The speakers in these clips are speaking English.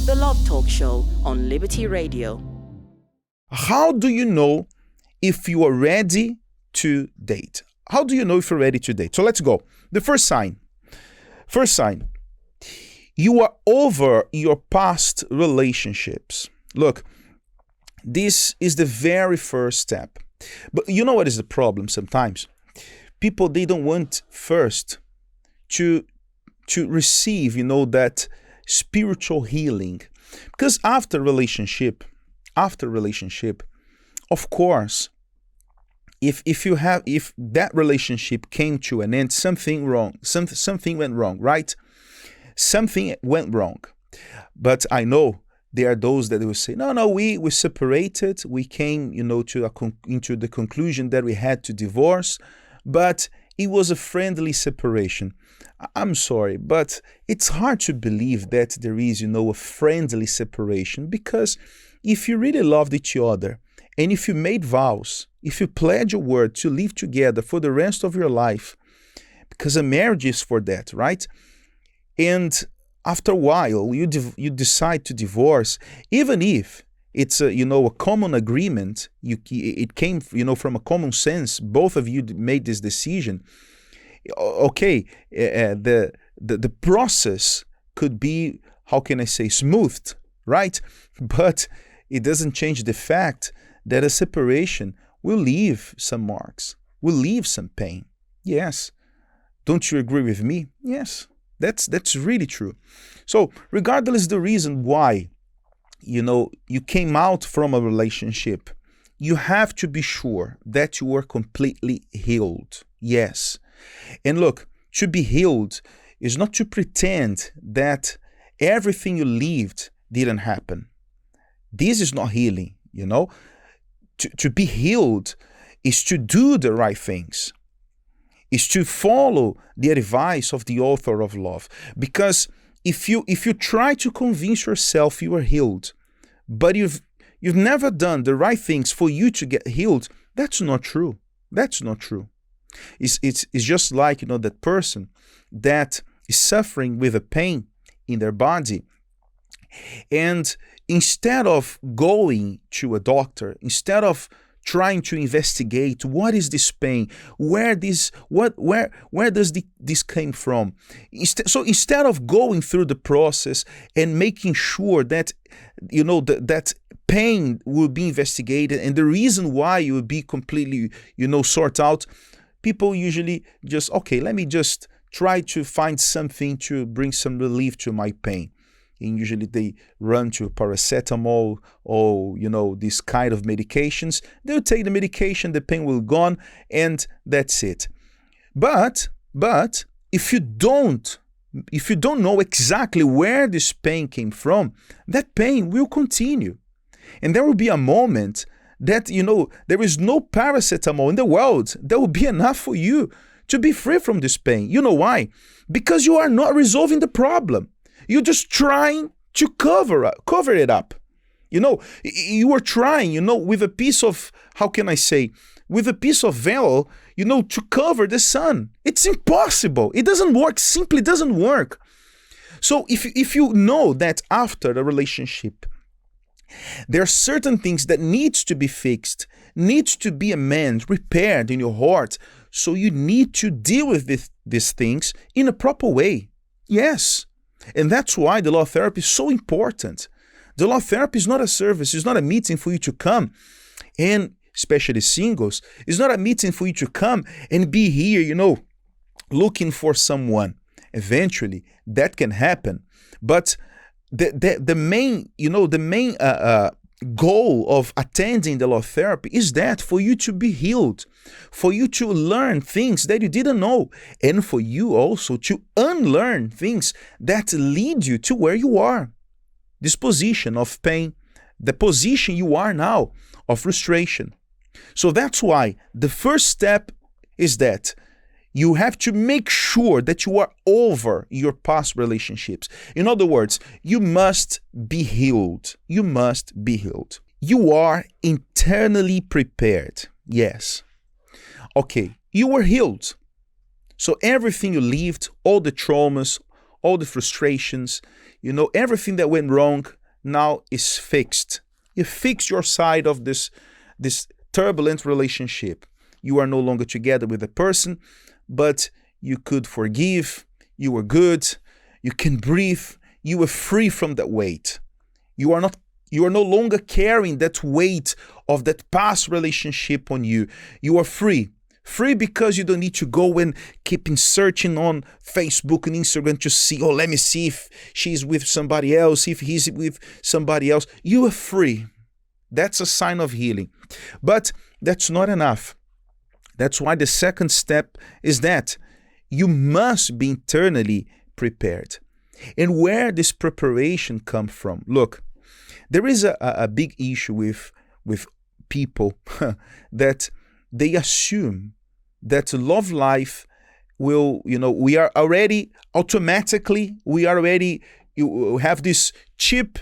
The Love Talk Show on Liberty Radio. How do you know if you are ready to date? How do you know if you're ready to date? So let's go. The first sign. You are over your past relationships. Look, this is the very first step. But you know what is the problem sometimes? People, they don't want first to receive, that spiritual healing. Because after relationship, of course, if that relationship came to an end, something went wrong, right? Something went wrong. But I know there are those that will say, no, we separated. We came, into the conclusion that we had to divorce, but it was a friendly separation. I'm sorry, but it's hard to believe that there is, a friendly separation, because if you really loved each other, and if you made vows, if you pledge your word to live together for the rest of your life, because a marriage is for that, right? And after a while, you decide to divorce, even if it's a common agreement. It came from a common sense. Both of you made this decision. Okay, the process could be, how can I say, smoothed, right? But it doesn't change the fact that a separation will leave some marks, will leave some pain. Yes. Don't you agree with me? Yes. That's really true. So regardless the reason why, you came out from a relationship, you have to be sure that you are completely healed. Yes. And look, to be healed is not to pretend that everything you lived didn't happen. This is not healing, To be healed is to do the right things, is to follow the advice of the author of love. Because if you try to convince yourself you are healed, but you've never done the right things for you to get healed, that's not true. That's not true. It's just like, that person that is suffering with a pain in their body, and instead of going to a doctor, instead of trying to investigate what is this pain, where does this came from, instead of going through the process and making sure that that pain will be investigated and the reason why you will be completely sort out, people usually just, okay, let me just try to find something to bring some relief to my pain. And usually they run to paracetamol or, these kind of medications. They'll take the medication, the pain will gone, and that's it. But if you don't know exactly where this pain came from, that pain will continue. And there will be a moment that, there is no paracetamol in the world that will be enough for you to be free from this pain. You know why? Because you are not resolving the problem. You're just trying to cover it up. You are trying, with a piece of, how can I say, with a piece of veil, to cover the sun. It's impossible. It doesn't work. Simply doesn't work. So if you know that after a relationship, there are certain things that needs to be fixed, needs to be amended, repaired in your heart. So you need to deal with these things in a proper way. Yes. And that's why the law therapy is so important. The law therapy is not a service. It's not a meeting for you to come, and especially singles, it's not a meeting for you to come and be here, looking for someone. Eventually, that can happen. But the main goal of attending the law therapy is that for you to be healed, for you to learn things that you didn't know, and for you also to unlearn things that lead you to where you are. This position of pain, the position you are now of frustration. So that's why the first step is that you have to make sure that you are over your past relationships. In other words, you must be healed. You must be healed. You are internally prepared. Yes. Okay, you were healed. So everything you lived, all the traumas, all the frustrations, everything that went wrong, now is fixed. You fix your side of this turbulent relationship. You are no longer together with the person, but you could forgive. You were good. You can breathe. You were free from that weight. You are no longer carrying that weight of that past relationship on you. You are free. Free because you don't need to go and keep searching on Facebook and Instagram to see, oh, let me see if she's with somebody else, if he's with somebody else. You are free. That's a sign of healing. But that's not enough. That's why the second step is that you must be internally prepared. And where this preparation comes from? Look, there is a big issue with people that they assume that love life will, we are already automatically, you have this chip,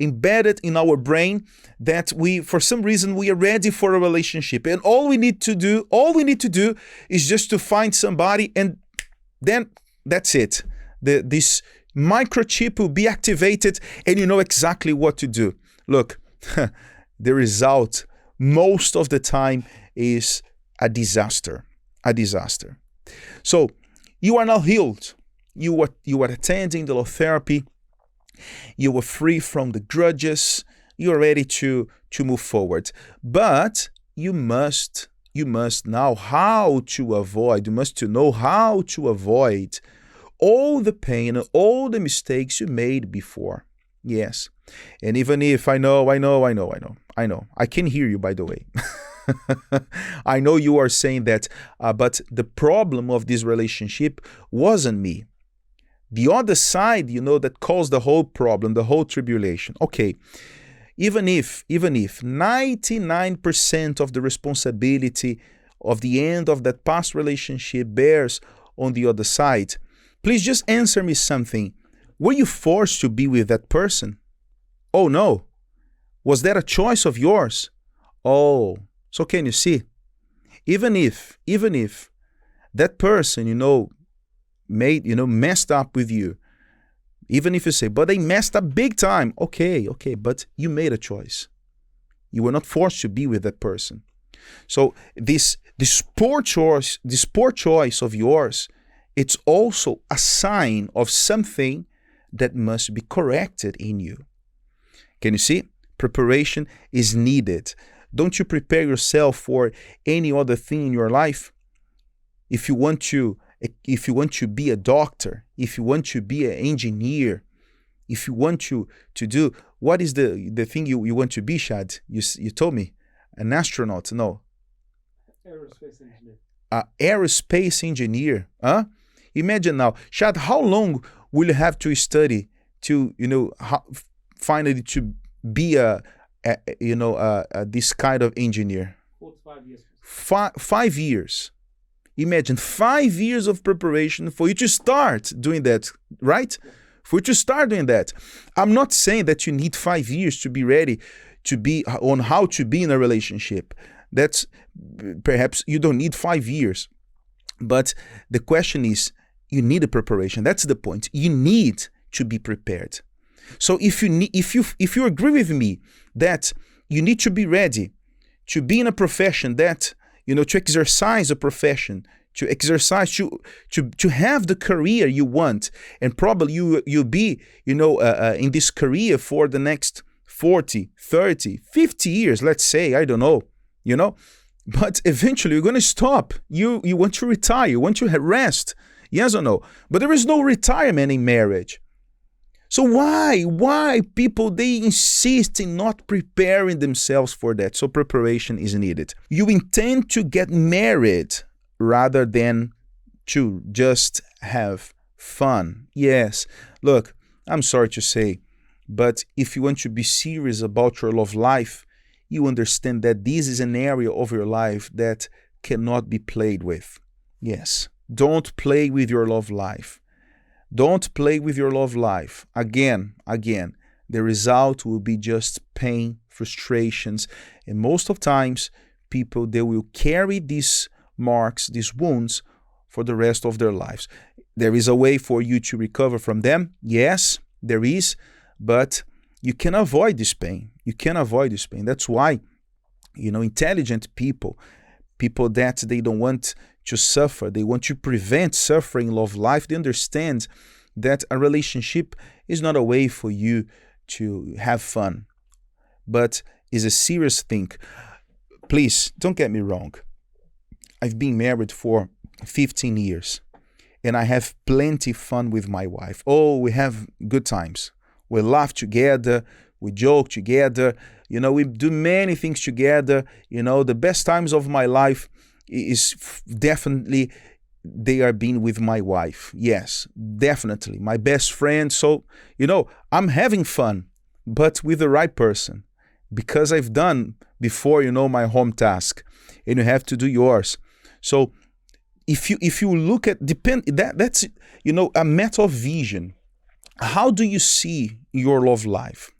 embedded in our brain that for some reason, we are ready for a relationship. And all we need to do is just to find somebody, and then that's it. This microchip will be activated and you know exactly what to do. Look, the result most of the time is a disaster. So you are now healed. You are attending the love therapy. You are free from the grudges. You are ready to move forward. But you must know how to avoid all the pain and all the mistakes you made before. Yes. And even if I know, I can hear you, by the way. I know you are saying that, but the problem of this relationship wasn't me. The other side, that caused the whole problem, the whole tribulation. Okay, even if 99% of the responsibility of the end of that past relationship bears on the other side, please just answer me something. Were you forced to be with that person? Oh no. Was that a choice of yours? Oh, so can you see? Even if that person, messed up with you, even if you say, but they messed up big time. Okay, but you made a choice. You were not forced to be with that person. So this poor choice of yours, it's also a sign of something that must be corrected in you. Can you see? Preparation is needed. Don't you prepare yourself for any other thing in your life? If you want to be a doctor, if you want to be an engineer, if you want to do, what is the thing you want to be, Shad? You told me. An astronaut, no. Aerospace engineer. Aerospace engineer. Huh? Imagine now, Shad, how long will you have to study to, finally to be this kind of engineer? 4 to 5 years. 5 years. Imagine 5 years of preparation for you to start doing that, right? For you to start doing that. I'm not saying that you need 5 years to be ready to be on how to be in a relationship. That's perhaps you don't need 5 years. But the question is, you need a preparation. That's the point. You need to be prepared. So if you agree with me that you need to be ready to be in a profession that, to exercise a profession, to exercise, to have the career you want, and probably you'll be, in this career for the next 40, 30, 50 years, let's say, I don't know, but eventually you're going to stop. You want to retire, you want to rest, yes or no? But there is no retirement in marriage. So why people, they insist in not preparing themselves for that? So preparation is needed. You intend to get married rather than to just have fun. Yes, look, I'm sorry to say, but if you want to be serious about your love life, you understand that this is an area of your life that cannot be played with. Yes, don't play with your love life. Don't play with your love life. Again, the result will be just pain, frustrations, and most of times people, they will carry these marks, these wounds for the rest of their lives. There is a way for you to recover from them, yes, there is, but you can avoid this pain. You can avoid this pain. That's why, intelligent people that they don't want to suffer, they want to prevent suffering in love life, they understand that a relationship is not a way for you to have fun, but is a serious thing. Please, don't get me wrong. I've been married for 15 years and I have plenty fun with my wife. Oh, we have good times. We laugh together, we joke together, we do many things together. The best times of my life is definitely they are being with my wife. Yes, definitely. My best friend. So, I'm having fun, but with the right person, because I've done before, my home task, and you have to do yours. So if you look at that's a matter of vision. How do you see your love life?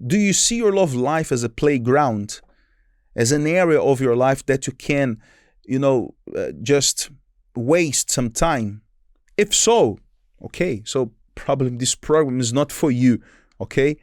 Do you see your love life as a playground, as an area of your life that you can, just waste some time? If so, okay, so probably this program is not for you, okay?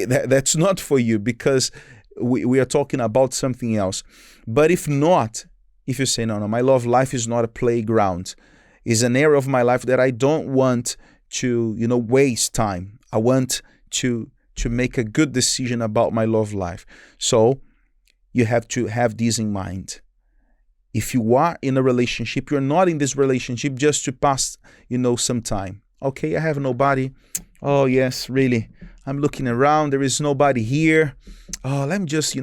That's not for you, because we are talking about something else. But if not, if you say, no, my love life is not a playground, is an area of my life that I don't want to, waste time. I want to make a good decision about my love life. So you have to have this in mind. If you are in a relationship, you're not in this relationship just to pass, some time. Okay, I have nobody. Oh, yes, really. I'm looking around. There is nobody here. Oh, let me just,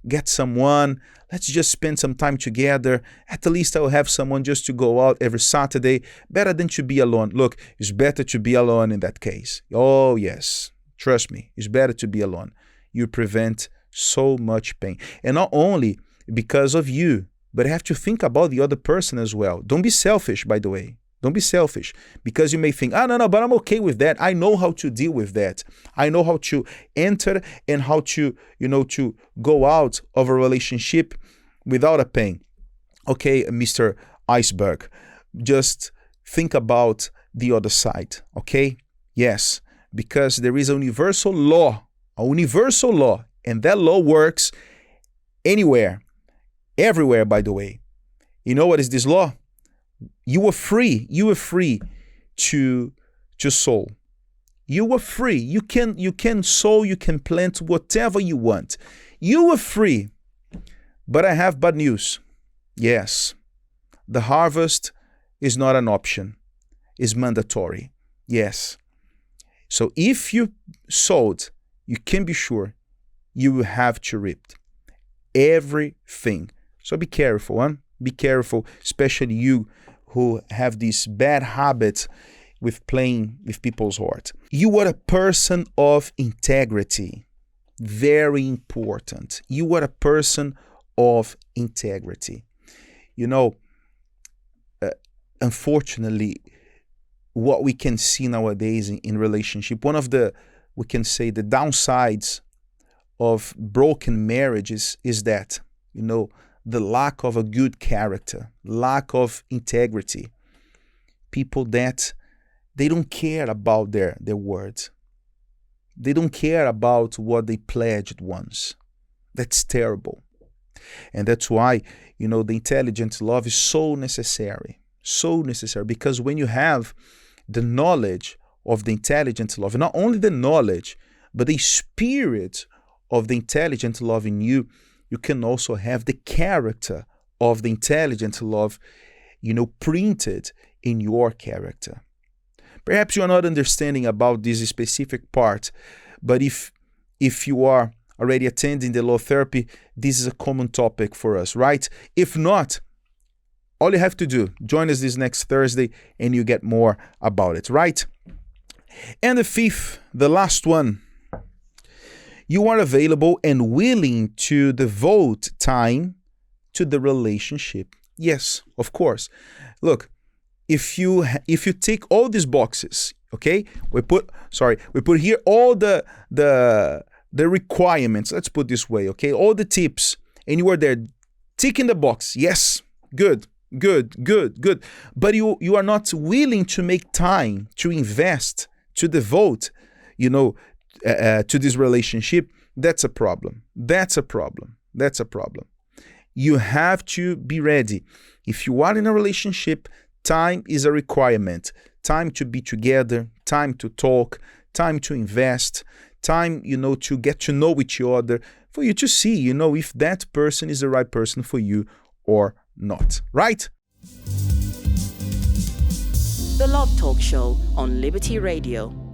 get someone. Let's just spend some time together. At least I'll have someone just to go out every Saturday. Better than to be alone. Look, it's better to be alone in that case. Oh, yes. Trust me, it's better to be alone. You prevent so much pain. And not only because of you, but have to think about the other person as well. Don't be selfish, by the way. Don't be selfish, because you may think, no, but I'm okay with that. I know how to deal with that. I know how to enter and how to, to go out of a relationship without a pain. Okay, Mr. Iceberg, just think about the other side, okay? Yes, because there is a universal law, and that law works anywhere, everywhere, by the way. You know what is this law? You were free to sow. You were free. You can sow, you can plant whatever you want. You were free. But I have bad news. Yes, the harvest is not an option. It's mandatory. Yes. So if you sowed, you can be sure you will have to reap everything. So be careful, huh? Be careful, especially you who have this bad habit with playing with people's heart. You are a person of integrity. Very important. You are a person of integrity. Unfortunately, what we can see nowadays in relationship, one of the, we can say, the downsides of broken marriages is that, the lack of a good character, lack of integrity. People that they don't care about their words. They don't care about what they pledged once. That's terrible. And that's why, the intelligent love is so necessary. So necessary, because when you have the knowledge of the intelligent love, not only the knowledge, but the spirit of the intelligent love in you, you can also have the character of the intelligent love, printed in your character. Perhaps you are not understanding about this specific part, but if you are already attending the law therapy, this is a common topic for us, right? If not, all you have to do, join us this next Thursday and you get more about it, right? And the fifth, the last one, you are available and willing to devote time to the relationship. Yes, of course. Look, if you tick all these boxes, okay, we put here all the requirements. Let's put this way, okay, all the tips, and you are there ticking the box. Yes, good. But you are not willing to make time to invest to devote, to this relationship, that's a problem. That's a problem. That's a problem. You have to be ready. If you are in a relationship, time is a requirement. Time to be together, time to talk, time to invest, time, to get to know each other, for you to see, if that person is the right person for you or not. Right? The Love Talk Show on Liberty Radio.